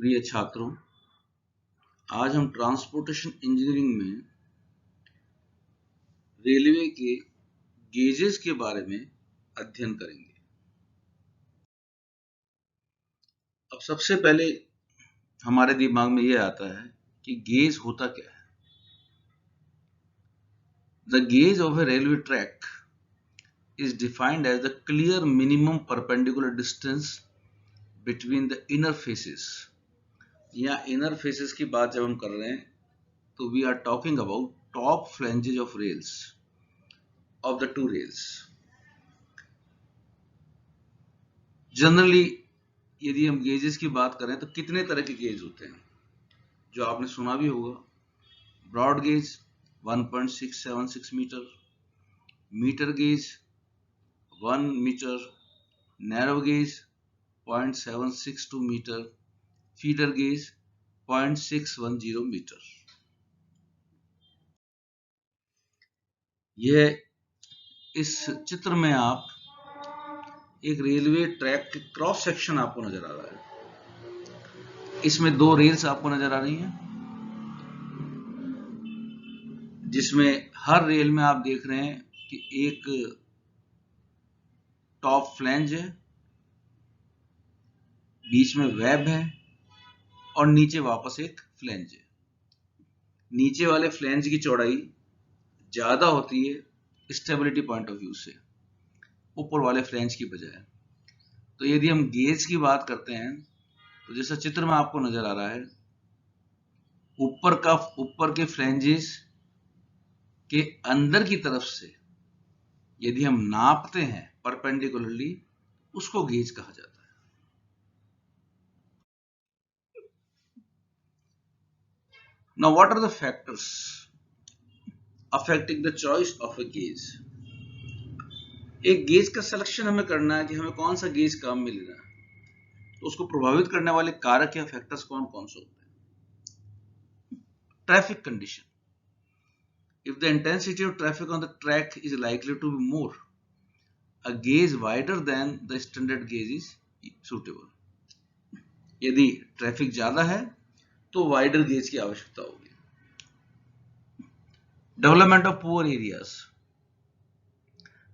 प्रिय छात्रों, आज हम ट्रांसपोर्टेशन इंजीनियरिंग में रेलवे के गेजेस के बारे में अध्ययन करेंगे। अब सबसे पहले हमारे दिमाग में यह आता है कि गेज होता क्या है। The gauge of A railway track is defined as the clear minimum perpendicular distance between the inner faces। यहाँ inner faces की बात जब हम कर रहे हैं तो we are talking about top flanges of rails of the two rails। Generally यदि हम गेजेस की बात करें तो कितने तरह के गेज होते हैं जो आपने सुना भी होगा। Broad gauge 1.676 metre, metre gauge 1 metre, narrow gauge 0.762 metre, feeder gauge 0.610 metre. यह इस चित्र में आप एक रेलवे ट्रैक के क्रॉस सेक्शन आपको नजर आ रहा है। इसमें दो रेल्स आपको नजर आ रही हैं, जिसमें हर रेल में आप देख रहे हैं कि एक टॉप फ्लैंज है, बीच में वेब है और नीचे वापस एक फ्लैंज है। नीचे वाले फ्लैंज की चौड़ाई ज्यादा होती है स्टेबिलिटी पॉइंट ऑफ व्यू से ऊपर वाले फ्लैंज की बजाय। तो यदि हम गेज की बात करते हैं तो जैसा चित्र में आपको नजर आ रहा है, ऊपर के फ्लैंजेस के अंदर की तरफ से यदि हम नापते हैं परपेंडिकुलरली, उसको गेज कहा जाता है। Now, what are the factors affecting the choice of a gauge? एक गेज का सिलेक्शन हमें करना है कि हमें कौन सा गेज काम में लेना है, तो उसको प्रभावित करने वाले कारक या फैक्टर्स कौन कौन से होते हैं। Traffic condition, if the intensity of traffic on the track is likely to be more, a gauge wider than the standard gauge is suitable। यदि ट्रैफिक ज्यादा है तो वाइडर गेज की आवश्यकता होगी। Development of poor areas,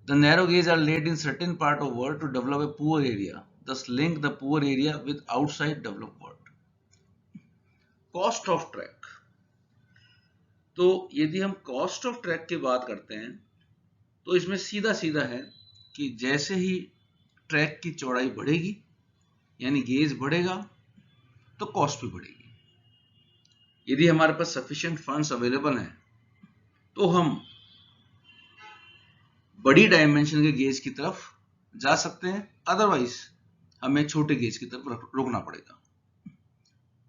the narrow gauge are laid in certain part of world to develop a poor area, thus link the poor area with outside developed world। Cost of track, तो यदि हम cost of track की बात करते हैं तो इसमें सीधा सीधा है कि जैसे ही ट्रैक की चौड़ाई बढ़ेगी यानी गेज बढ़ेगा तो कॉस्ट भी बढ़ेगी। यदि हमारे पास सफिशिएंट फंड्स अवेलेबल हैं तो हम बड़ी डायमेंशन के गेज की तरफ जा सकते हैं, अदरवाइज हमें छोटे गेज की तरफ रुकना पड़ेगा।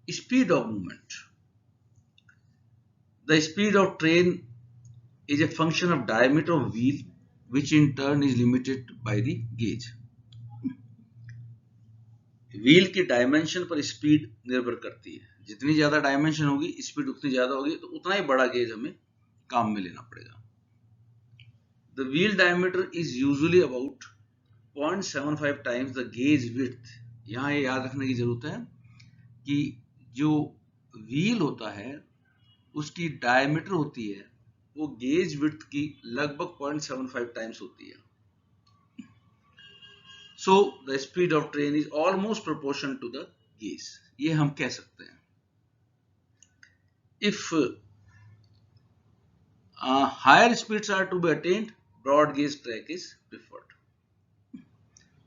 Speed of movement, the speed of train is a function of diameter of wheel which in turn is limited by the gauge। Wheel की डायमेंशन पर स्पीड निर्भर करती है, जितनी ज्यादा डायमेंशन होगी स्पीड उतनी ज्यादा होगी, तो उतना ही बड़ा गेज हमें काम में लेना पड़ेगा। The wheel diameter is usually about 0.75 times the gauge width. यहाँ ये याद रखने की जरूरत है कि जो व्हील होता है उसकी डायमीटर होती है वो गेज विड्थ की लगभग 0.75 टाइम्स होती है। So the speed of train is almost proportional to the gauge, ये हम कह सकते हैं। If higher speeds are to be attained, broad gauge track is preferred।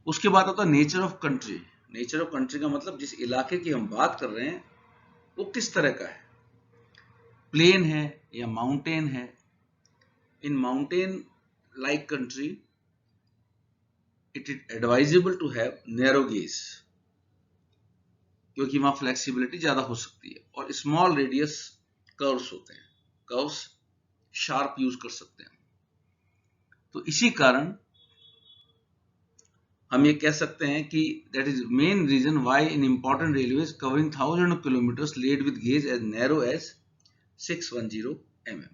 उसके बाद आता है nature of country. Nature of country का मतलब जिस इलाके की हम बात कर रहे हैं वो किस तरह का है, प्लेन है या माउंटेन है। In mountain like country it is advisable to have narrow gauge क्योंकि वहां फ्लेक्सिबिलिटी ज्यादा हो सकती है, और स्मॉल रेडियस कर्व्स होते हैं, कर्व्स शार्प यूज कर सकते हैं। तो इसी कारण हम ये कह सकते हैं कि that is main reason why in important railways covering 1000 kilometres laid with gauge as narrow as 610 mm।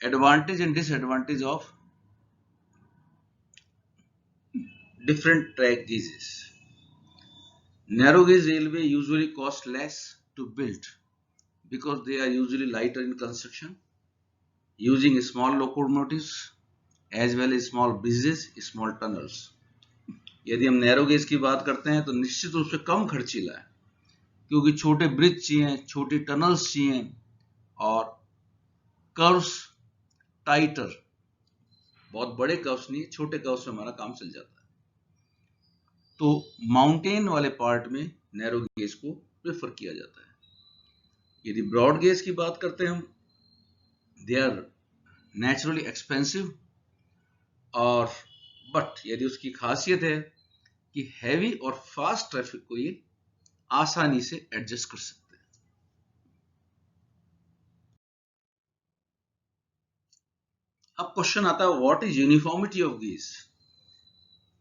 Advantage and disadvantage of different track gauges. Narrow gauge railway usually cost less to build because they are usually lighter in construction, using small locomotives as well as small bridges, small tunnels. यदि हम narrow gauge की बात करते हैं तो निश्चित रूप से कम खर्चीला है, क्योंकि छोटे ब्रिज चाहिए, छोटी टनल्स चाहिए और कर्व्स टाइटर, बहुत बड़े कर्व्स नहीं, छोटे कर्व्स में हमारा काम चल जाता है। तो माउंटेन वाले पार्ट में नैरो गेज को प्रेफर किया जाता है। यदि ब्रॉड गेज की बात करते हैं हम, दे आर नेचुरली एक्सपेंसिव, और बट यदि उसकी खासियत है कि हैवी और फास्ट ट्रैफिक को ये आसानी से एडजस्ट कर सकते हैं। अब क्वेश्चन आता है, what is uniformity of gauge.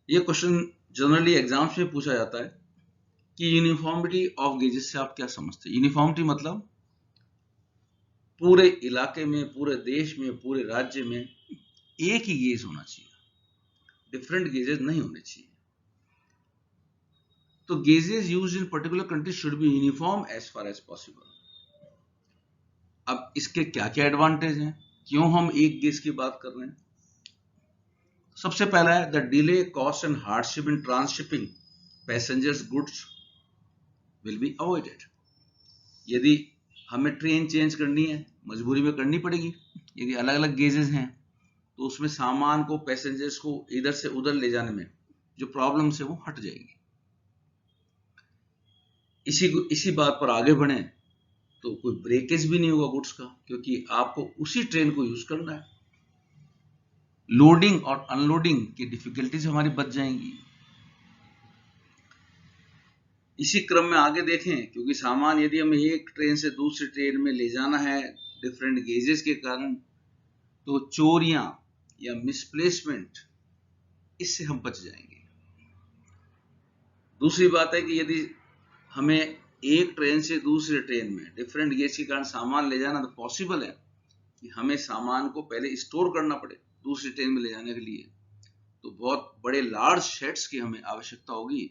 ये क्वेश्चन जनरली एग्जाम्स में पूछा जाता है कि यूनिफॉर्मिटी ऑफ गेजेस से आप क्या समझते हैं। यूनिफॉर्मिटी मतलब पूरे इलाके में, पूरे देश में, पूरे राज्य में एक ही गेज होना चाहिए, डिफरेंट गेजेस नहीं होने चाहिए। तो gauges used in particular country should be uniform as far as possible. अब इसके क्या क्या एडवांटेज हैं, क्यों हम एक गेज की बात कर रहे हैं। सबसे पहला है the delay, cost and hardship in transshipping passengers goods will be avoided. यदि हमें ट्रेन चेंज करनी है, मजबूरी में करनी पड़ेगी, यदि अलग अलग गेजेस हैं तो उसमें सामान को, पैसेंजर्स को इधर से उधर ले जाने में जो प्रॉब्लम्स है वो हट जाएगी। इसी बात पर आगे बढ़े तो कोई ब्रेकेज भी नहीं होगा गुड्स का, क्योंकि आपको उसी ट्रेन को यूज करना है। लोडिंग और अनलोडिंग की डिफिकल्टीज हमारी बच जाएंगी। इसी क्रम में आगे देखें, क्योंकि सामान यदि हमें एक ट्रेन से दूसरी ट्रेन में ले जाना है डिफरेंट गेजेस के कारण, तो चोरियां या मिसप्लेसमेंट, इससे हम बच जाएंगे। दूसरी बात है कि यदि हमें एक ट्रेन से दूसरे ट्रेन में डिफरेंट गेज के कारण सामान ले जाना, तो पॉसिबल है कि हमें सामान को पहले स्टोर करना पड़े दूसरी ट्रेन में ले जाने के लिए। तो बहुत बड़े लार्ज शेड्स की हमें आवश्यकता होगी,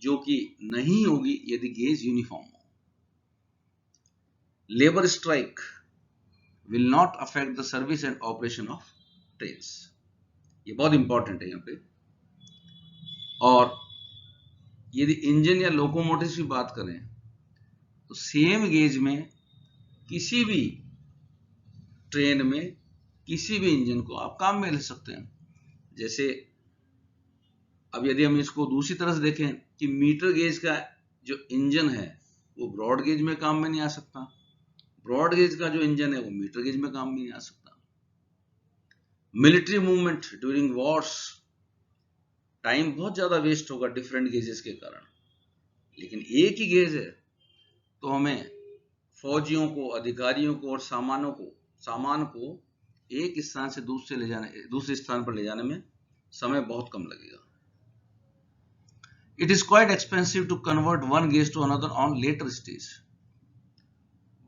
जो कि नहीं होगी यदि गेज यूनिफॉर्म हो। Labour strike will not affect the service and operation of trains. ये बहुत इंपॉर्टेंट है यहाँ पे। और यदि इंजन या लोकोमोटिव की बात करें तो सेम गेज में किसी भी ट्रेन में किसी भी इंजन को आप काम में ले सकते हैं। जैसे अब यदि हम इसको दूसरी तरह से देखें कि मीटर गेज का जो इंजन है वो ब्रॉड गेज में काम में नहीं आ सकता, ब्रॉड गेज का जो इंजन है वो मीटर गेज में काम में नहीं आ सकता। Military movement during Wars, time बहुत ज्यादा वेस्ट होगा डिफरेंट गेजेस के कारण, लेकिन एक ही गेज है तो हमें फौजियों को, अधिकारियों को और सामान को एक स्थान से दूसरे स्थान पर ले जाने में समय बहुत कम लगेगा। It is quite expensive to convert one gauge to another on later stage.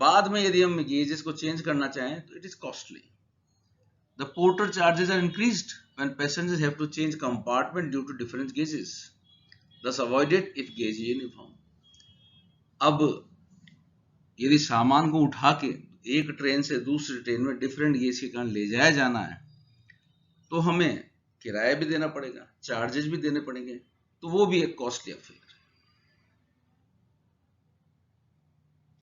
बाद में यदि हम गेजेस को चेंज करना चाहें तो it is costly. The porter charges are increased when passengers have to change compartment due to different gauges, thus avoided if gauge is uniform. अब यदि सामान को उठा के एक ट्रेन से दूसरी ट्रेन में डिफरेंट गेज के कारण ले जाया जाना है तो हमें किराया भी देना पड़ेगा, चार्जेस भी देने पड़ेंगे, तो वो भी एक कॉस्टली अफेयर।